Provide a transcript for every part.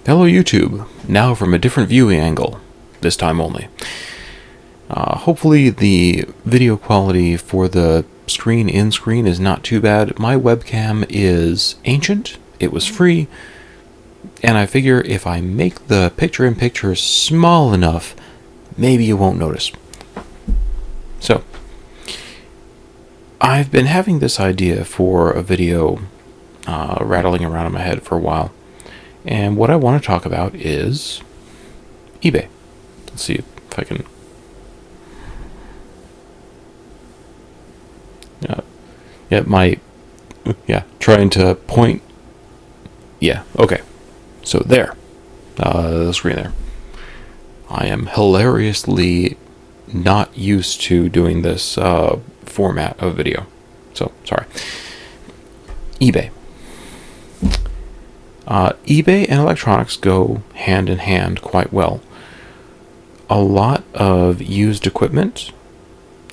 Hello YouTube, now from a different viewing angle, this time only. Hopefully the video quality for the in-screen is not too bad. My webcam is ancient, it was free, and I figure if I make the picture-in-picture small enough, maybe you won't notice. So, I've been having this idea for a video rattling around in my head for a while. And what I want to talk about is eBay. Let's see if I can... trying to point... Yeah, okay. So there. The screen there. I am hilariously not used to doing this format of video. So, sorry. eBay. eBay and electronics go hand in hand quite well. A lot of used equipment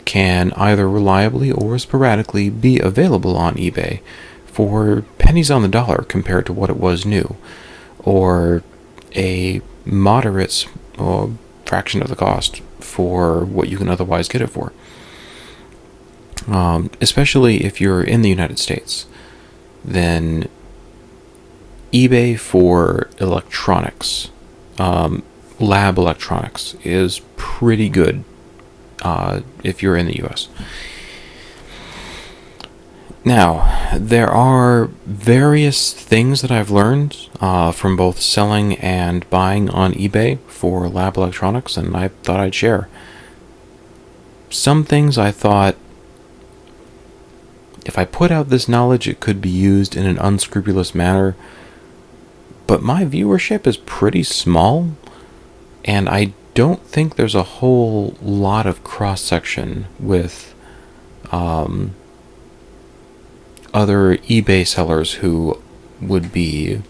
can either reliably or sporadically be available on eBay for pennies on the dollar compared to what it was new, or a moderate fraction of the cost for what you can otherwise get it for. Especially if you're in the United States, then eBay for electronics, lab electronics, is pretty good if you're in the US. Now, there are various things that I've learned from both selling and buying on eBay for lab electronics, and I thought I'd share. Some things I thought, if I put out this knowledge, it could be used in an unscrupulous manner. But my viewership is pretty small, and I don't think there's a whole lot of cross-section with other eBay sellers who would be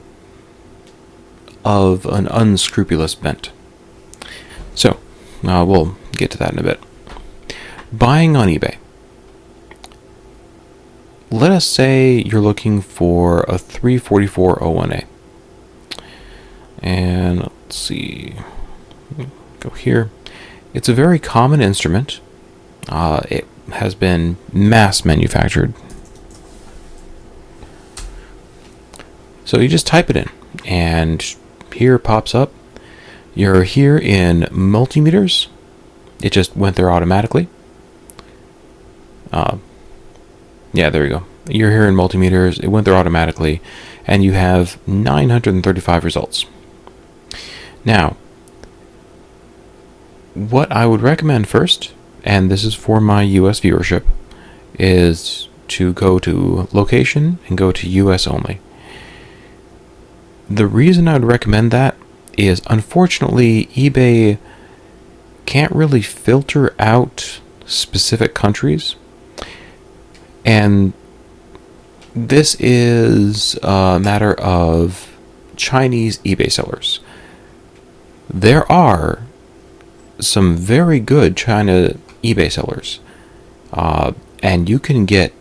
of an unscrupulous bent. So, we'll get to that in a bit. Buying on eBay. Let us say you're looking for a 34401A. And let's see, go here. It's a very common instrument. It has been mass manufactured. So you just type it in, and here pops up. You're here in multimeters. It just went there automatically. Yeah, there you go. You're here in multimeters. It went there automatically, and you have 935 results. Now, what I would recommend first, and this is for my US viewership, is to go to location and go to US only. The reason I would recommend that is, unfortunately, eBay can't really filter out specific countries, and this is a matter of Chinese eBay sellers. There are some very good China eBay sellers, and you can get,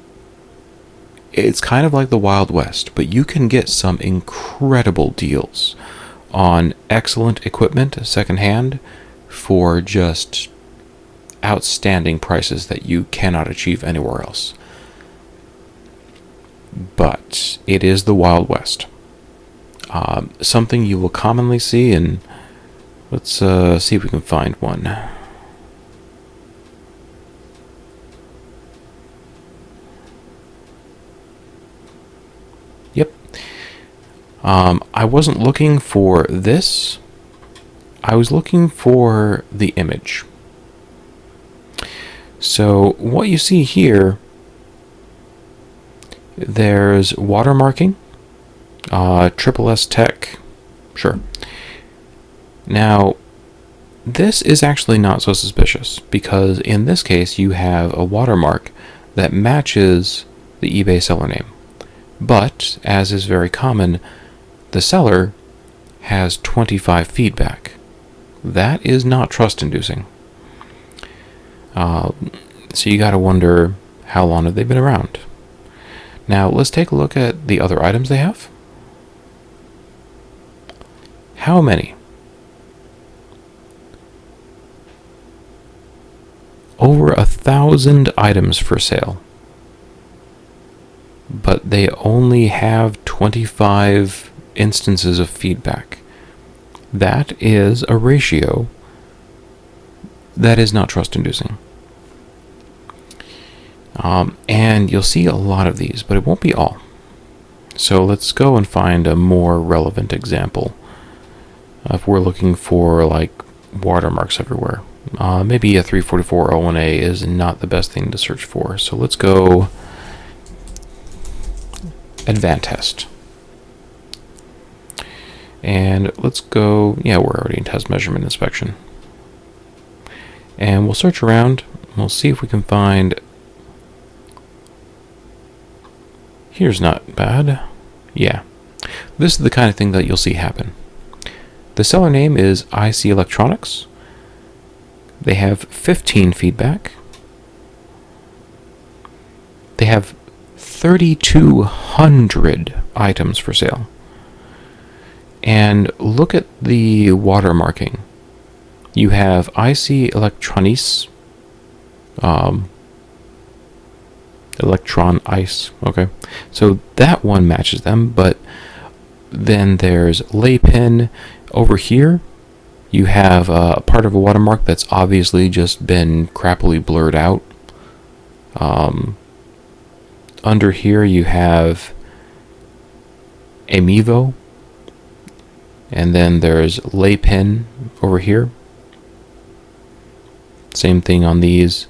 it's kind of like the Wild West, but you can get some incredible deals on excellent equipment secondhand for just outstanding prices that you cannot achieve anywhere else. But it is the Wild West. Something you will commonly see, and let's see if we can find one. Yep. I wasn't looking for this. I was looking for the image. So what you see here, there's watermarking, Triple S Tech, sure. Now, this is actually not so suspicious, because in this case you have a watermark that matches the eBay seller name. But, as is very common, the seller has 25 feedback. That is not trust-inducing. So you gotta wonder, how long have they been around? Now, let's take a look at the other items they have. How many? Over 1,000 items for sale. But they only have 25 instances of feedback. That is a ratio that is not trust-inducing. And you'll see a lot of these, but it won't be all. So let's go and find a more relevant example. If we're looking for like watermarks everywhere, maybe a 34401A is not the best thing to search for. So let's go Advantest. And let's go, yeah, we're already in test measurement inspection. And we'll search around. We'll see if we can find. Here's not bad. Yeah. This is the kind of thing that you'll see happen. The seller name is IC Electronics. They have 15 feedback. They have 3,200 items for sale. And look at the watermarking. You have IC Electronics, Electron Ice. Okay, so that one matches them, but then there's Laypin over here. You have a part of a watermark that's obviously just been crappily blurred out. Under here you have Amivo, and then there's Laypin over here. Same thing on these,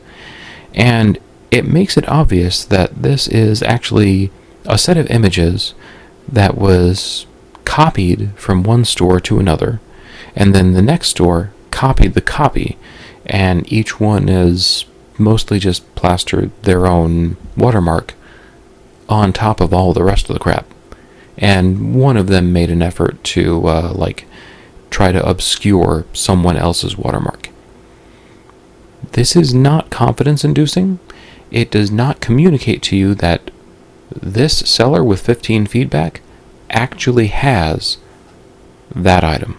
and it makes it obvious that this is actually a set of images that was copied from one store to another, and then the next store copied the copy, and each one is mostly just plastered their own watermark on top of all the rest of the crap. And one of them made an effort to try to obscure someone else's watermark. This is not confidence inducing. It does not communicate to you that this seller with 15 feedback actually has that item.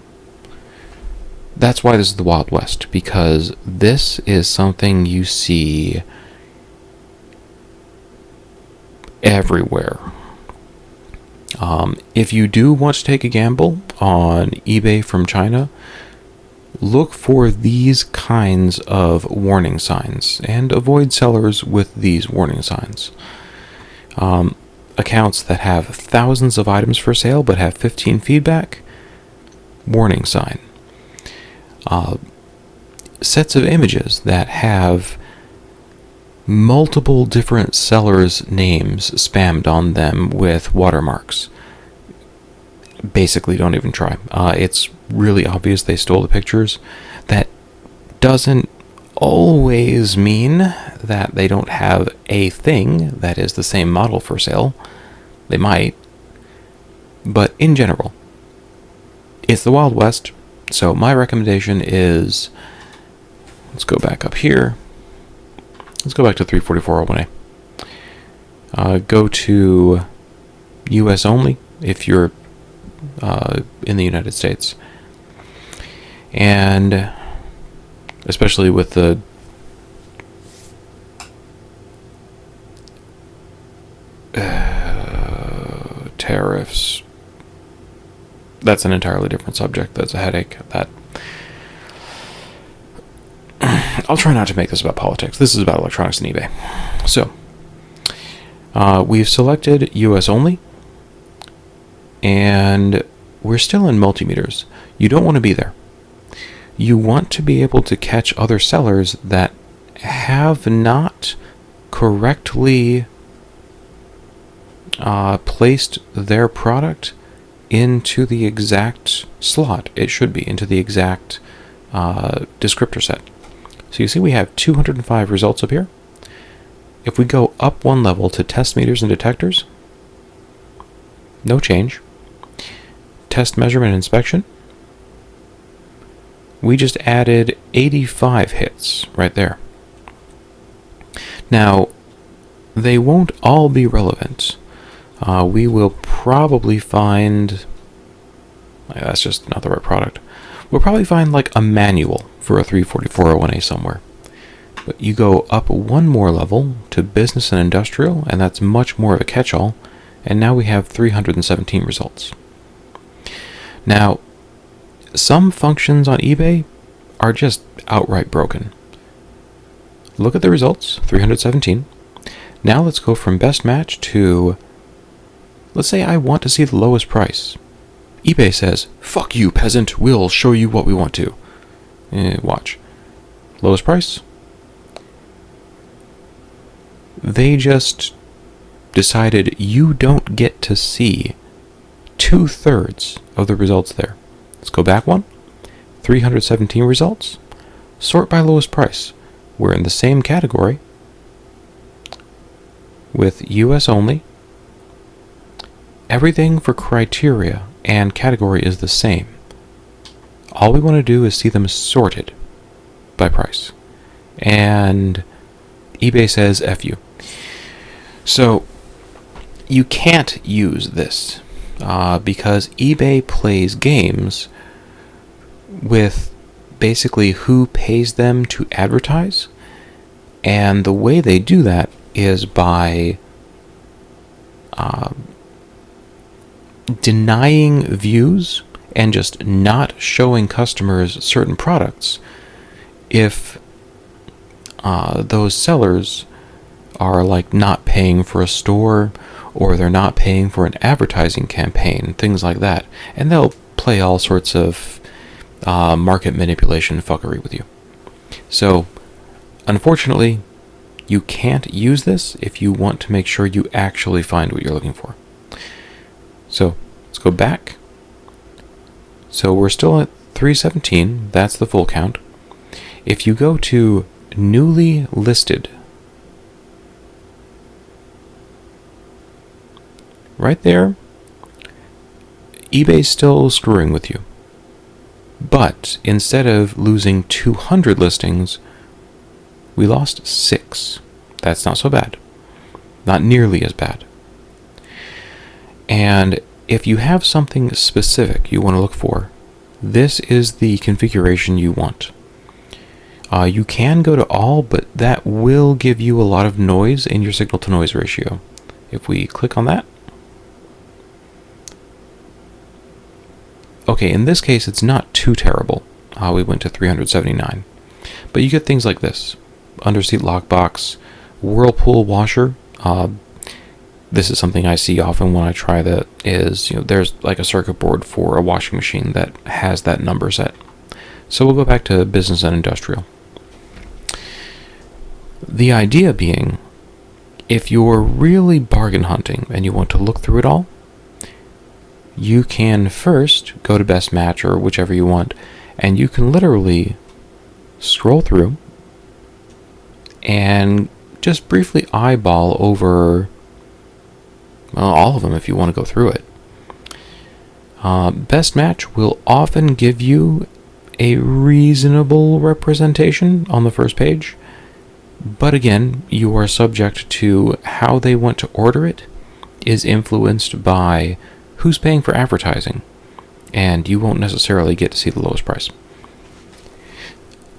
That's why this is the Wild West, because this is something you see everywhere. If you do want to take a gamble on eBay from China, look for these kinds of warning signs and avoid sellers with these warning signs. Accounts that have thousands of items for sale but have 15 feedback, warning sign. Sets of images that have multiple different sellers' names spammed on them with watermarks. Basically, don't even try. It's really obvious they stole the pictures. That doesn't always mean that they don't have a thing that is the same model for sale. They might. But in general, it's the Wild West. So my recommendation is, let's go back up here. Let's go back to 34401A. Go to US only if you're in the United States. And especially with the tariffs. That's an entirely different subject. That's a headache. I'll try not to make this about politics. This is about electronics and eBay. So, we've selected US only, and we're still in multimeters. You don't want to be there. You want to be able to catch other sellers that have not correctly placed their product into the exact slot it should be, into the exact descriptor set. So you see we have 205 results up here. If we go up one level to test meters and detectors, no change. Test measurement inspection, we just added 85 hits right there. Now, they won't all be relevant. We will probably find That's just not the right product. We'll probably find like a manual for a 34401A somewhere. But you go up one more level to business and industrial, and that's much more of a catch-all, and now we have 317 results. Now, some functions on eBay are just outright broken. Look at the results, 317. Now let's go from best match to, let's say I want to see the lowest price. eBay says, fuck you, peasant, we'll show you what we want to. Watch. Lowest price? They just decided you don't get to see 2/3 of the results there. Let's go back one. 317 results. Sort by lowest price. We're in the same category with US only. Everything for criteria and category is the same. All we want to do is see them sorted by price. And eBay says F you. So you can't use this because eBay plays games with basically who pays them to advertise, and the way they do that is by denying views and just not showing customers certain products if those sellers are like not paying for a store, or they're not paying for an advertising campaign, things like that, and they'll play all sorts of market manipulation fuckery with you. So unfortunately, you can't use this if you want to make sure you actually find what you're looking for. So let's go back. So we're still at 317. That's the full count. If you go to newly listed, right there, eBay's still screwing with you. But instead of losing 200 listings, we lost 6. That's not so bad. Not nearly as bad. And if you have something specific you want to look for, this is the configuration you want. You can go to all, but that will give you a lot of noise in your signal-to-noise ratio. If we click on that, okay, in this case, it's not too terrible. We went to 379. But you get things like this. Underseat lockbox, Whirlpool washer. This is something I see often when I try that is, there's like a circuit board for a washing machine that has that number set. So we'll go back to business and industrial. The idea being, if you're really bargain hunting and you want to look through it all, you can first go to best match or whichever you want, and you can literally scroll through and just briefly eyeball over all of them if you want to go through it. Best match will often give you a reasonable representation on the first page, but again, you are subject to how they want to order it is influenced by who's paying for advertising, and you won't necessarily get to see the lowest price.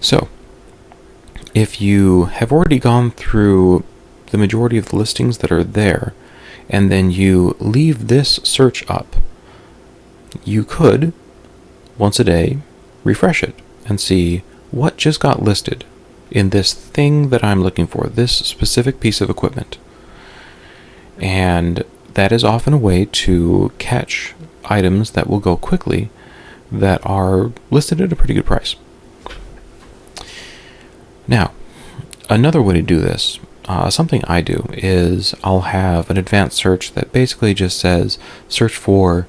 So, if you have already gone through the majority of the listings that are there, and then you leave this search up, you could, once a day, refresh it and see what just got listed in this thing that I'm looking for, this specific piece of equipment. And that is often a way to catch items that will go quickly that are listed at a pretty good price. Now, another way to do this, something I do, is I'll have an advanced search that basically just says search for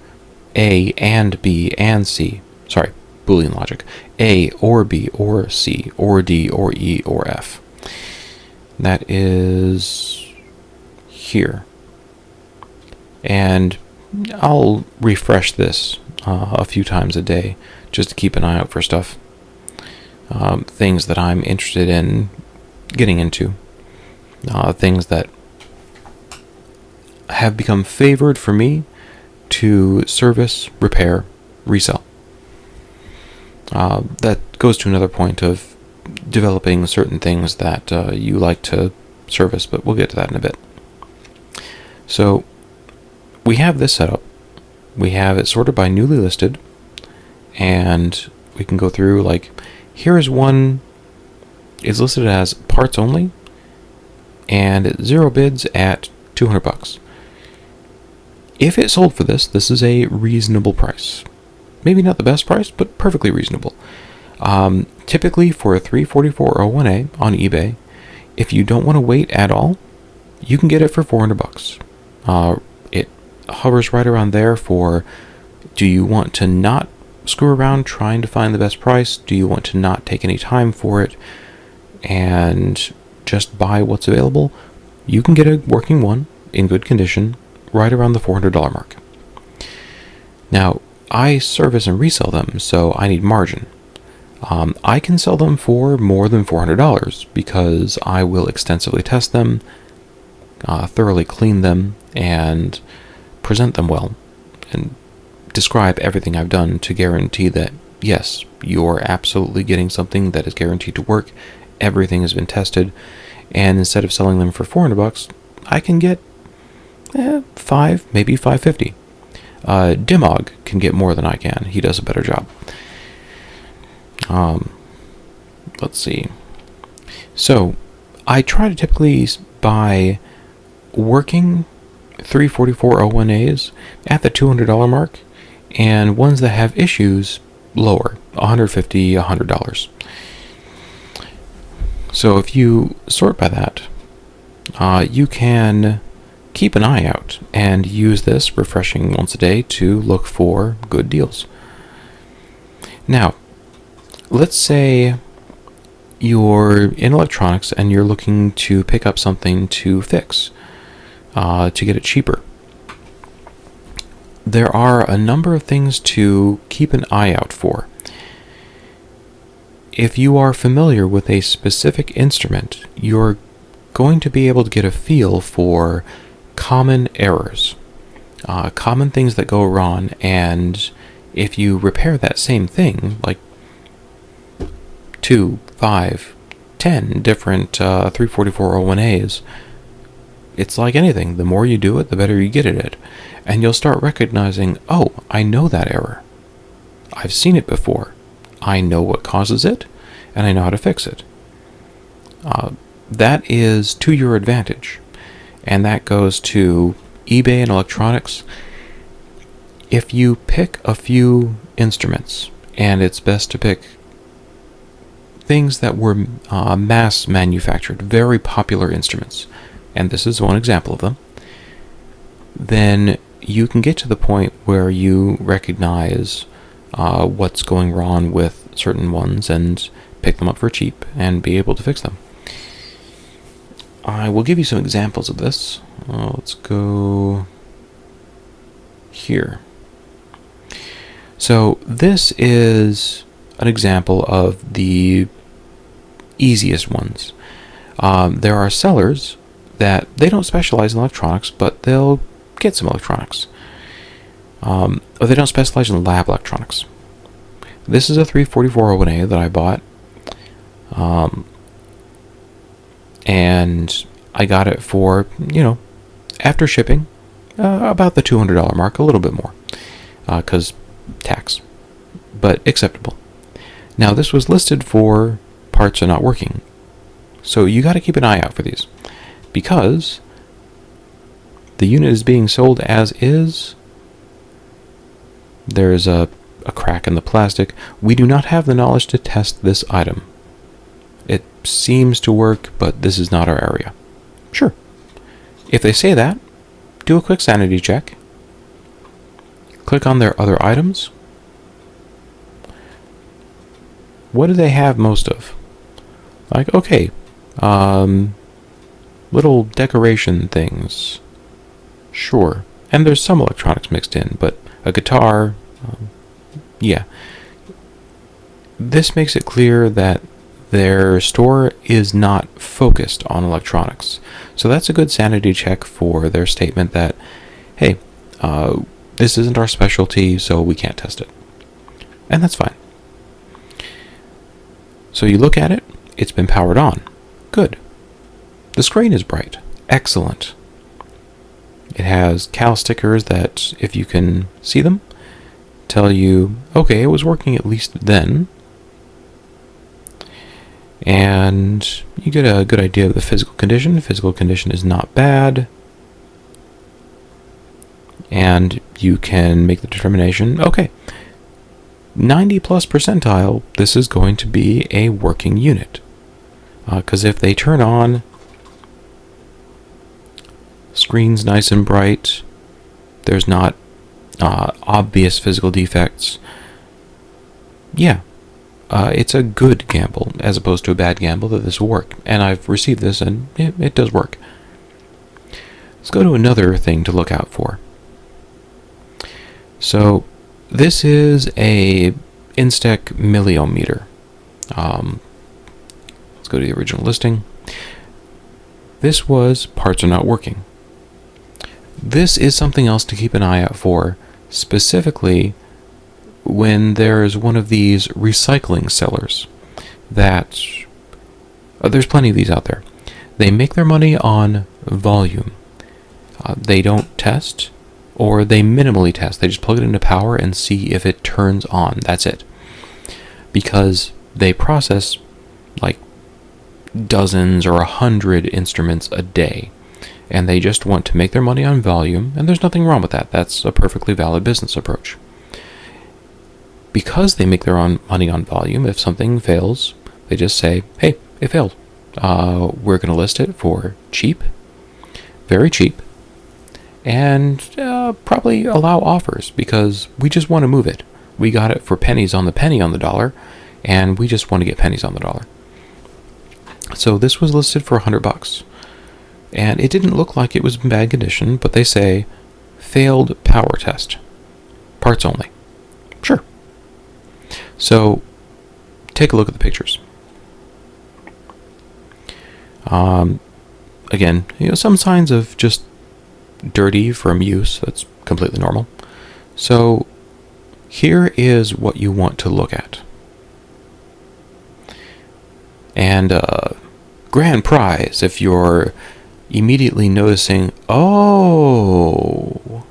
A and B and C. Sorry, Boolean logic. A or B or C or D or E or F. That is here. And I'll refresh this a few times a day just to keep an eye out for stuff. Things that I'm interested in getting into. Things that have become favored for me to service, repair, resell. That goes to another point of developing certain things that you like to service, but we'll get to that in a bit. So we have this set up. We have it sorted by newly listed, and we can go through, like, here is one. It's listed as parts only, and it's 0 bids at $200. If it sold for this, this is a reasonable price. Maybe not the best price, but perfectly reasonable. Typically for a 34401A on eBay, if you don't want to wait at all, you can get it for $400. It hovers right around there for, do you want to not screw around trying to find the best price? Do you want to not take any time for it and just buy what's available? You can get a working one in good condition right around the $400 mark. Now, I service and resell them, so I need margin. I can sell them for more than $400 because I will extensively test them, thoroughly clean them, and present them well, and describe everything I've done to guarantee that, yes, you're absolutely getting something that is guaranteed to work. Everything has been tested, and instead of selling them for $400, I can get $5, maybe $5.50. Dimog can get more than I can. He does a better job. Let's see. So, I try to typically buy working 34401As at the $200 mark, and ones that have issues lower, $150, $100. So if you sort by that, you can keep an eye out and use this, refreshing once a day, to look for good deals. Now, let's say you're in electronics and you're looking to pick up something to fix, to get it cheaper. There are a number of things to keep an eye out for. If you are familiar with a specific instrument, you're going to be able to get a feel for common errors, common things that go wrong, and if you repair that same thing, like 2, 5, 10 different 34401As, it's like anything. The more you do it, the better you get at it. And you'll start recognizing, oh, I know that error. I've seen it before. I know what causes it, and I know how to fix it. That is to your advantage. And that goes to eBay and electronics. If you pick a few instruments, and it's best to pick things that were mass manufactured, very popular instruments, and this is one example of them, then you can get to the point where you recognize what's going wrong with certain ones and pick them up for cheap and be able to fix them. I will give you some examples of this. Let's go here. So this is an example of the easiest ones. There are sellers that they don't specialize in electronics, but they'll get some electronics. Or they don't specialize in lab electronics. This is a 34401A that I bought, and I got it for, after shipping, about the $200 mark, a little bit more, because tax, but acceptable. Now, this was listed for parts are not working, so you got to keep an eye out for these, because the unit is being sold as is. There's a crack in the plastic. We do not have the knowledge to test this item. It seems to work, but this is not our area. Sure. If they say that, do a quick sanity check. Click on their other items. What do they have most of? Like, okay, little decoration things. Sure. And there's some electronics mixed in, but a guitar, yeah. This makes it clear that their store is not focused on electronics. So that's a good sanity check for their statement that, hey, this isn't our specialty, so we can't test it. and that's fine. So you look at it, it's been powered on. Good. The screen is bright. Excellent. It has cal stickers that, if you can see them, tell you, okay, it was working at least then. And you get a good idea of the physical condition. The physical condition is not bad. And you can make the determination, okay, 90 plus percentile, this is going to be a working unit. Because if they turn on, screen's nice and bright, there's not obvious physical defects, yeah, it's a good gamble as opposed to a bad gamble that this will work. And I've received this and it does work. Let's go to another thing to look out for. So this is a Instec milliometer. Let's go to the original listing. This was parts are not working. This is something else to keep an eye out for, specifically when there's one of these recycling sellers that there's plenty of these out there. They make their money on volume. They don't test, or they minimally test. They just plug it into power and see if it turns on. That's it. Because they process like dozens or 100 instruments a day, and they just want to make their money on volume, and there's nothing wrong with that. That's a perfectly valid business approach. Because they make their own money on volume, if something fails, they just say, hey, it failed. We're going to list it for cheap, very cheap, and probably allow offers, because we just want to move it. We got it for pennies on the penny on the dollar, and we just want to get pennies on the dollar. So this was listed for $100. And it didn't look like it was in bad condition, but they say, failed power test. Parts only. Sure. So, take a look at the pictures. Again, some signs of just dirty from use. That's completely normal. So, here is what you want to look at. And, grand prize if you're immediately noticing, oh,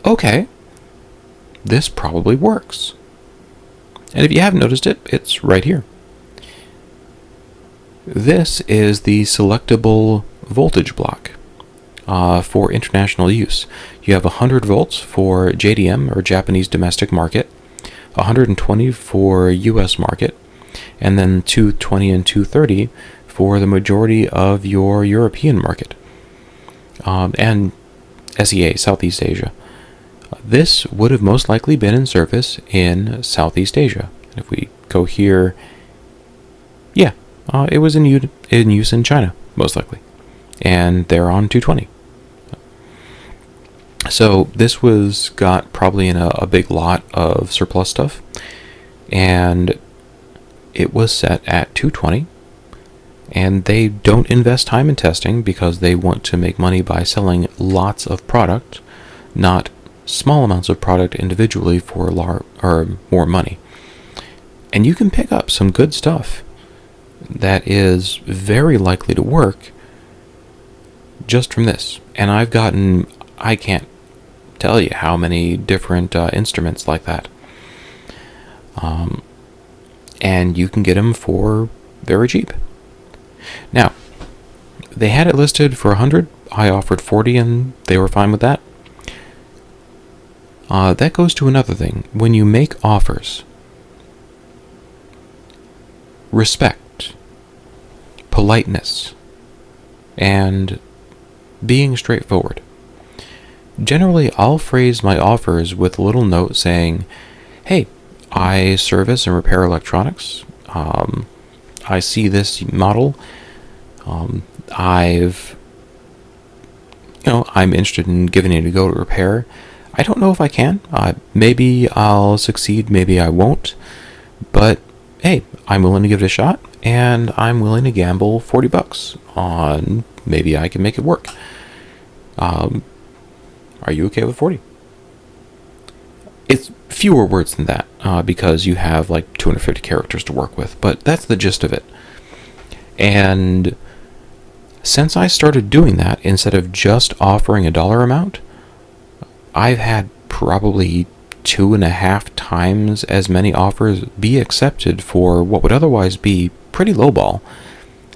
okay, this probably works. And if you haven't noticed it, it's right here. This is the selectable voltage block for international use. You have 100 volts for JDM, or Japanese domestic market, 120 for US market, and then 220 and 230 for the majority of your European market, and SEA, Southeast Asia. This would have most likely been in service in Southeast Asia. If we go here, yeah, it was in use in China, most likely, and they're on 220. So this was got probably in a big lot of surplus stuff, and it was set at 220. And they don't invest time in testing because they want to make money by selling lots of product, not small amounts of product individually for more money. And you can pick up some good stuff that is very likely to work just from this. And I've gotten, I can't tell you how many different instruments like that. And you can get them for very cheap. Now, they had it listed for 100. I offered 40 and they were fine with that. That goes to another thing. When you make offers, respect, politeness, and being straightforward. Generally, I'll phrase my offers with a little note saying, hey, I service and repair electronics. I see this model. I'm interested in giving it a go to repair. I don't know if I can. Maybe I'll succeed, maybe I won't. But hey, I'm willing to give it a shot, and I'm willing to gamble $40 on maybe I can make it work. Are you okay with 40? It's fewer words than that, because you have like 250 characters to work with, but that's the gist of it. And since I started doing that, instead of just offering a dollar amount, I've had probably 2.5 times as many offers be accepted for what would otherwise be pretty lowball,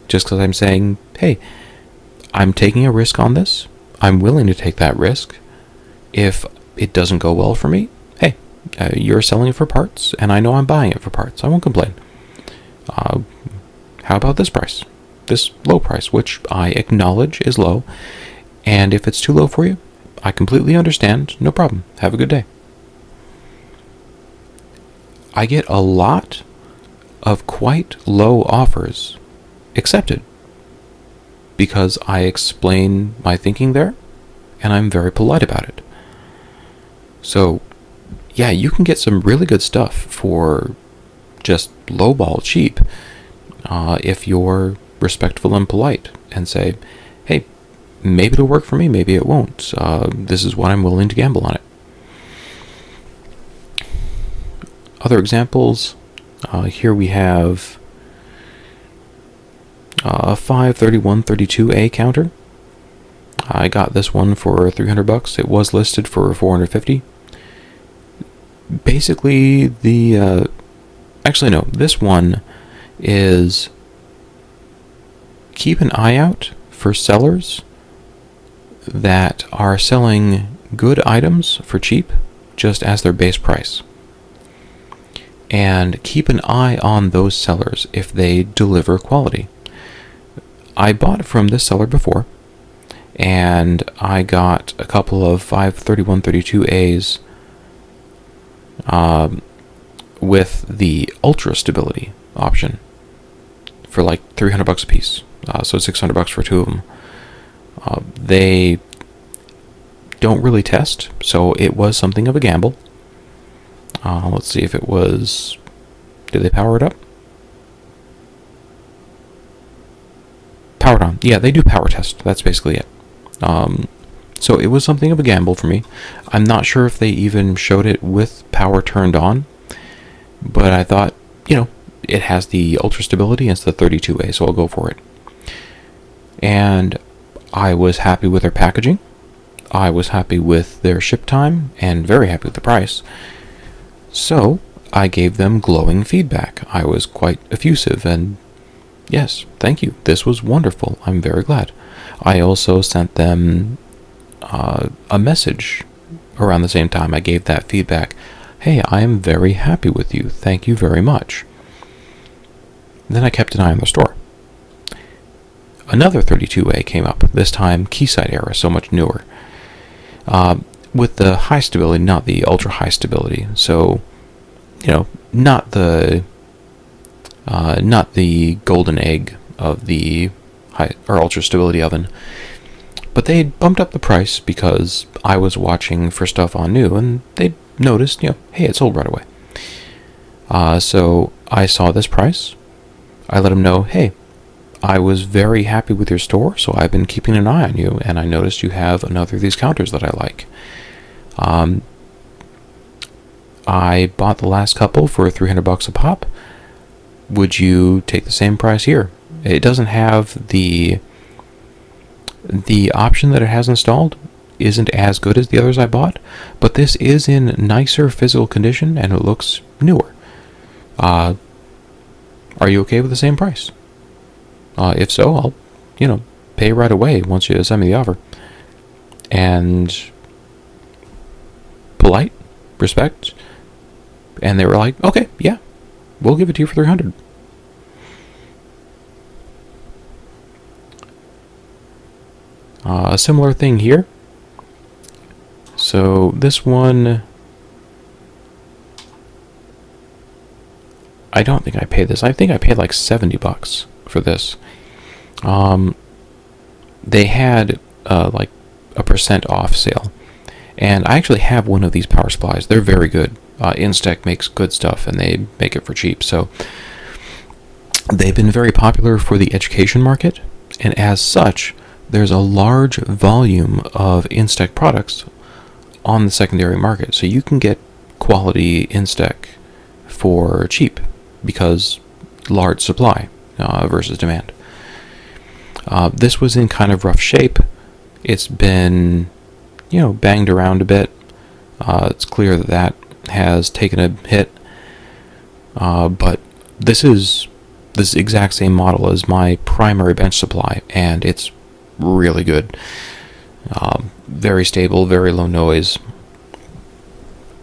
just because I'm saying, hey, I'm taking a risk on this. I'm willing to take that risk. If it doesn't go well for me, hey, you're selling it for parts, and I know I'm buying it for parts. I won't complain. How about this price? This low price, which I acknowledge is low, and if it's too low for you, I completely understand. No problem. Have a good day. I get a lot of quite low offers accepted because I explain my thinking there, and I'm very polite about it. So, yeah, you can get some really good stuff for just lowball cheap if you're respectful and polite and say, hey, maybe it'll work for me, maybe it won't. This is what I'm willing to gamble on it. Other examples, here we have a 53132A counter. I got this one for $300. It was listed for $450. Basically, actually no, this one is keep an eye out for sellers that are selling good items for cheap just as their base price. And keep an eye on those sellers if they deliver quality. I bought from this seller before, and I got a couple of 53132As with the ultra stability option for like $300 a piece. So $600 for two of them. They don't really test, so it was something of a gamble. Let's see if it was... Did they power it up? Powered on. Yeah, they do power test. That's basically it. So it was something of a gamble for me. I'm not sure if they even showed it with power turned on, but I thought, it has the ultra stability and it's the 32A, so I'll go for it. And I was happy with their packaging. I was happy with their ship time and very happy with the price. So I gave them glowing feedback. I was quite effusive and yes, thank you. This was wonderful. I'm very glad. I also sent them a message around the same time I gave that feedback. Hey, I am very happy with you. Thank you very much. Then I kept an eye on the store. Another 32A came up, this time Keysight era, so much newer. With the high stability, not the ultra high stability. So, not the golden egg of the high or ultra stability oven. But they bumped up the price because I was watching for stuff on new, and they noticed, hey, it sold right away. So I saw this price. I let them know, hey, I was very happy with your store, so I've been keeping an eye on you, and I noticed you have another of these counters that I like. I bought the last couple for $300 a pop. Would you take the same price here? It doesn't have the option that it has installed isn't as good as the others I bought, but this is in nicer physical condition and it looks newer. Are you okay with the same price? If so, I'll, pay right away once you send me the offer. And polite, respect, and they were like, okay, yeah, we'll give it to you for $300. A similar thing here. So this one, I don't think I paid this. I think I paid like $70 for this. They had like a % off sale, and I actually have one of these power supplies. They're very good. Instec makes good stuff, and they make it for cheap. So they've been very popular for the education market, and as such, there's a large volume of Instec products on the secondary market. So you can get quality Instec for cheap because large supply versus demand. This was in kind of rough shape. It's been, banged around a bit. It's clear that has taken a hit. But this is this exact same model as my primary bench supply, and it's really good. Very stable, very low noise.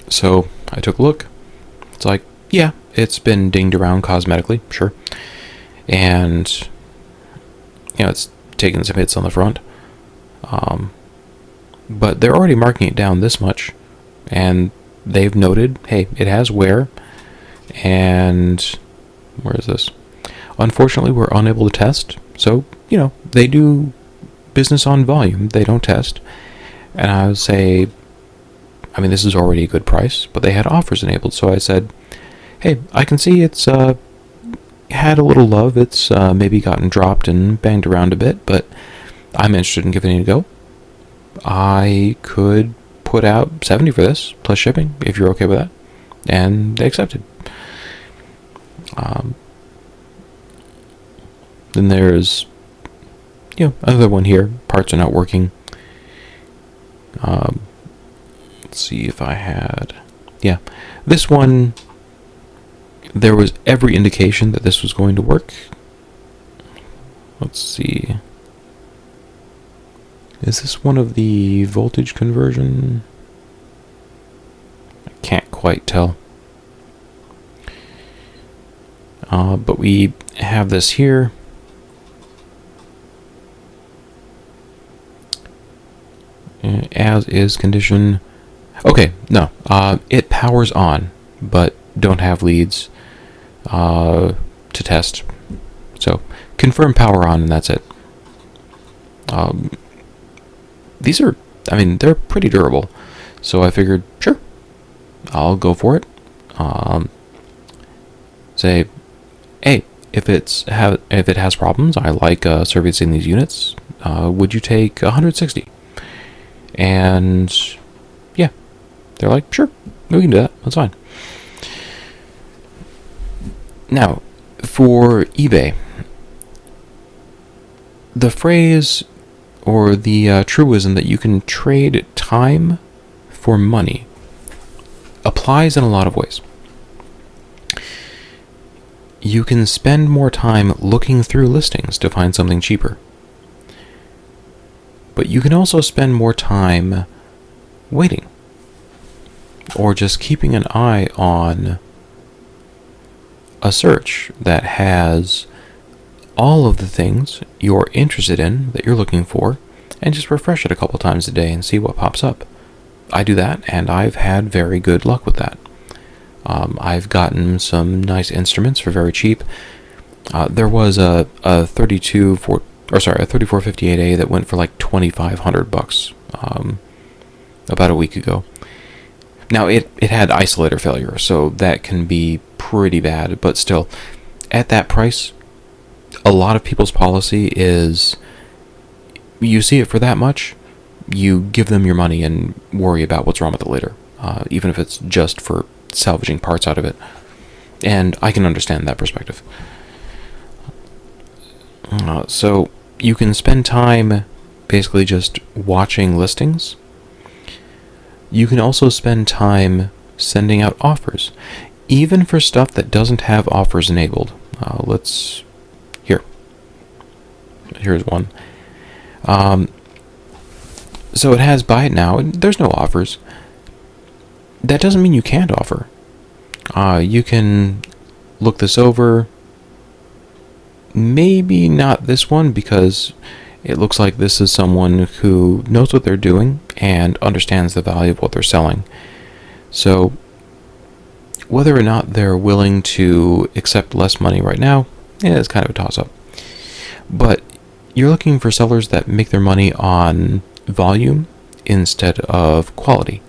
So I took a look. It's like, yeah, it's been dinged around cosmetically, sure. And, it's taken some hits on the front. But they're already marking it down this much. And they've noted, hey, it has wear. And where is this? Unfortunately, we're unable to test. So, they do business on volume. They don't test. And I would say, this is already a good price, but they had offers enabled. So I said, hey, I can see it's had a little love. It's maybe gotten dropped and banged around a bit, but I'm interested in giving it a go. I could put out $70 for this, plus shipping, if you're okay with that. And they accepted. Then there's, another one here. Parts are not working. Let's see if I had... Yeah. This one, there was every indication that this was going to work. Let's see. Is this one of the voltage conversion? I can't quite tell. But we have this here. As is condition. Okay, no. It powers on, but don't have leads to test. So, confirm power on, and that's it. These are, they're pretty durable. So I figured, sure, I'll go for it. Say, hey, if it has problems, I like servicing these units. Would you take 160? And yeah, they're like, sure, we can do that. That's fine. Now, for eBay, the phrase or the truism that you can trade time for money applies in a lot of ways. You can spend more time looking through listings to find something cheaper. But you can also spend more time waiting, or just keeping an eye on a search that has all of the things you're interested in that you're looking for, and just refresh it a couple times a day and see what pops up. I do that, and I've had very good luck with that. I've gotten some nice instruments for very cheap. There was a 3458A that went for like $2,500 about a week ago. Now it had isolator failure, so that can be pretty bad, but still, at that price, a lot of people's policy is you see it for that much, you give them your money and worry about what's wrong with it later, even if it's just for salvaging parts out of it. And I can understand that perspective. So you can spend time basically just watching listings. You can also spend time sending out offers, even for stuff that doesn't have offers enabled. Here's one. So it has buy it now, and there's no offers. That doesn't mean you can't offer. You can look this over. Maybe not this one, because it looks like this is someone who knows what they're doing and understands the value of what they're selling. So whether or not they're willing to accept less money right now, it's kind of a toss-up. But you're looking for sellers that make their money on volume instead of quality,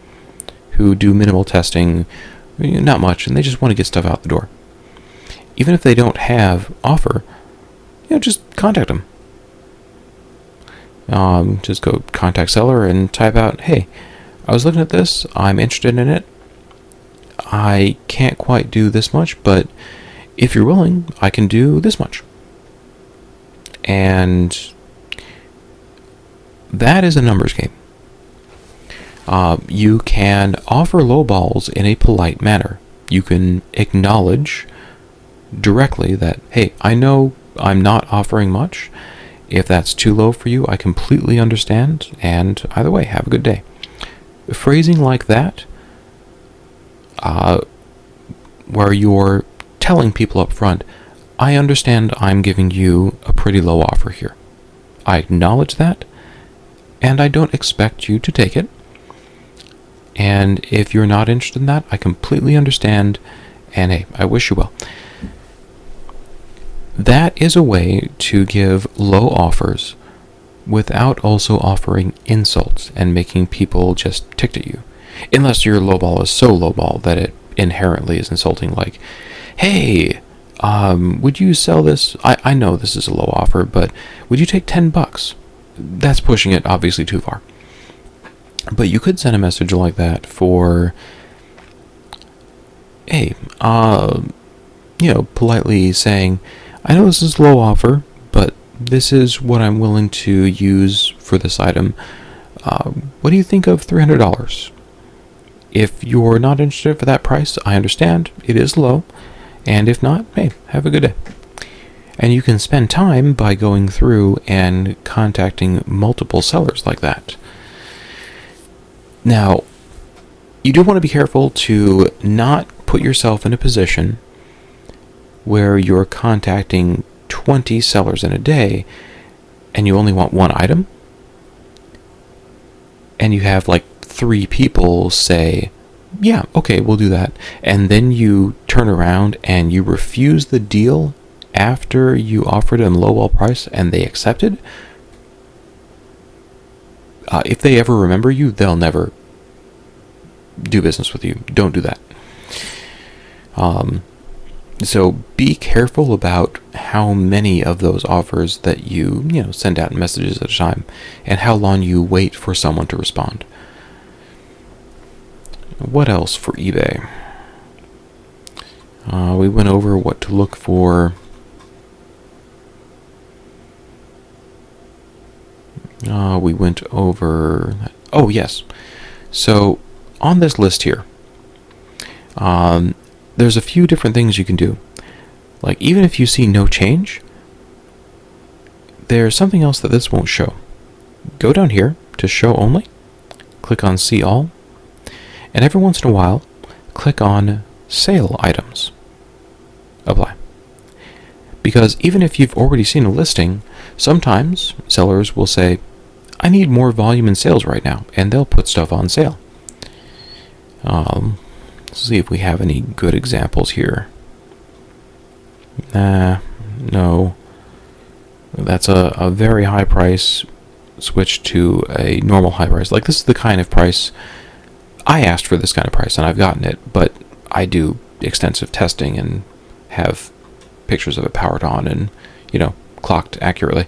who do minimal testing, not much, and they just want to get stuff out the door. Even if they don't have offer, just contact them. Just go contact seller and type out, hey, I was looking at this, I'm interested in it. I can't quite do this much, but if you're willing, I can do this much. And that is a numbers game. You can offer lowballs in a polite manner. You can acknowledge directly that, hey, I know I'm not offering much. If that's too low for you, I completely understand, and either way, have a good day. Phrasing like that, where you're telling people up front, I understand I'm giving you a pretty low offer here. I acknowledge that, and I don't expect you to take it. And if you're not interested in that, I completely understand, and hey, I wish you well. That is a way to give low offers without also offering insults and making people just ticked at you. Unless your lowball is so lowball that it inherently is insulting, like, hey, would you sell this? I know this is a low offer, but would you take $10? That's pushing it obviously too far. But you could send a message like that for, hey, politely saying, I know this is a low offer, but this is what I'm willing to use for this item. What do you think of $300? If you're not interested for that price, I understand. It is low. And if not, hey, have a good day. And you can spend time by going through and contacting multiple sellers like that. Now, you do want to be careful to not put yourself in a position where you're contacting 20 sellers in a day and you only want one item, and you have like 3 people say, yeah, okay, we'll do that, and then you turn around and you refuse the deal after you offered them lowball price and they accepted. If they ever remember you, they'll never do business with you. Don't do that. So be careful about how many of those offers that you send out in messages at a time, and how long you wait for someone to respond. What else for eBay? We went over what to look for. We went over... Oh, yes. So, on this list here, there's a few different things you can do. Like, even if you see no change, there's something else that this won't show. Go down here to Show Only, click on See All, and every once in a while, click on Sale Items. Apply. Because even if you've already seen a listing, sometimes sellers will say, I need more volume in sales right now, and they'll put stuff on sale. Let's see if we have any good examples here. No. That's a very high price switch to a normal high price. Like, this is the kind of price I asked for, this kind of price, and I've gotten it, but I do extensive testing and have pictures of it powered on and, clocked accurately.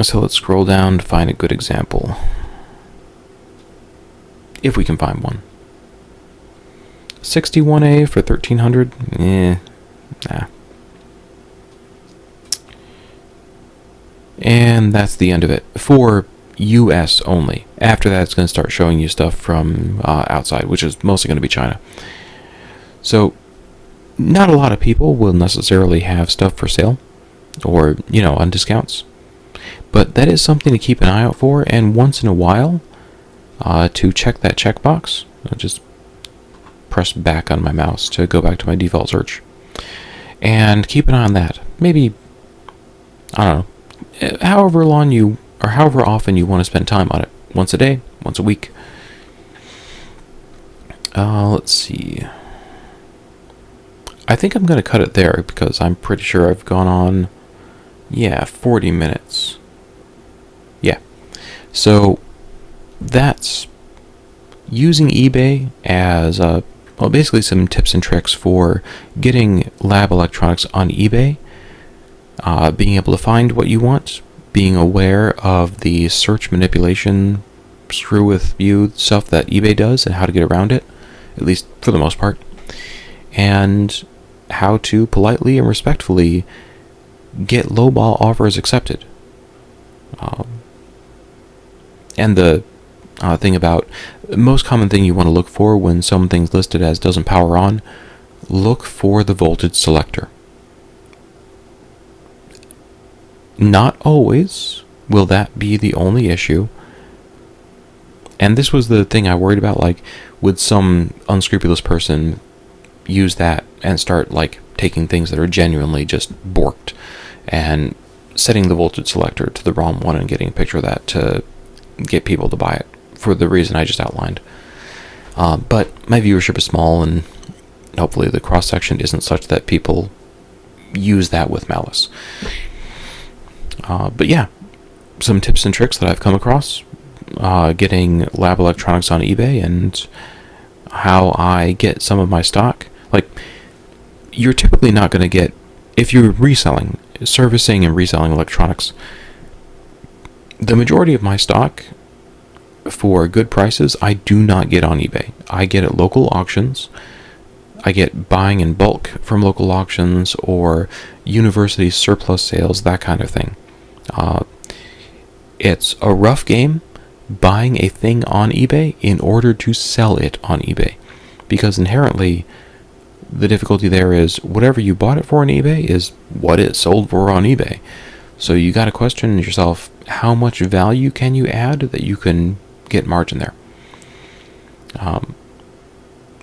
So let's scroll down to find a good example. If we can find one. 61A for 1300? Nah. And that's the end of it. For US only. After that, it's going to start showing you stuff from outside, which is mostly going to be China. So, not a lot of people will necessarily have stuff for sale or, on discounts. But that is something to keep an eye out for, and once in a while, to check that checkbox, I'll just press back on my mouse to go back to my default search. And keep an eye on that. Maybe, I don't know, however often you want to spend time on it. Once a day, once a week. Let's see. I think I'm going to cut it there because I'm pretty sure I've gone on, 40 minutes. Yeah. So, that's using eBay as basically some tips and tricks for getting lab electronics on eBay, being able to find what you want, being aware of the search manipulation screw with you stuff that eBay does and how to get around it, at least for the most part, and how to politely and respectfully get lowball offers accepted. And the thing about most common thing you want to look for when something's listed as doesn't power on, look for the voltage selector. Not always will that be the only issue. And this was the thing I worried about, like, would some unscrupulous person use that and start, like, taking things that are genuinely just borked and setting the voltage selector to the wrong one and getting a picture of that to get people to buy it for the reason I just outlined. But my viewership is small, and hopefully the cross-section isn't such that people use that with malice. But yeah, some tips and tricks that I've come across getting lab electronics on eBay, and how I get some of my stock. Like, you're typically not going to get, if you're reselling, servicing and reselling electronics, the majority of my stock for good prices I do not get on eBay. I get at local auctions. I get buying in bulk from local auctions or university surplus sales, that kind of thing. It's a rough game buying a thing on eBay in order to sell it on eBay, because inherently the difficulty there is whatever you bought it for on eBay is what it sold for on eBay. So you got to question yourself, how much value can you add that you can get margin there?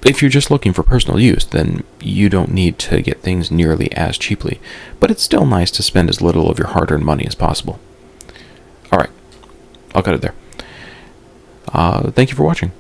If you're just looking for personal use, then you don't need to get things nearly as cheaply, but it's still nice to spend as little of your hard-earned money as possible. Alright, I'll cut it there. Thank you for watching.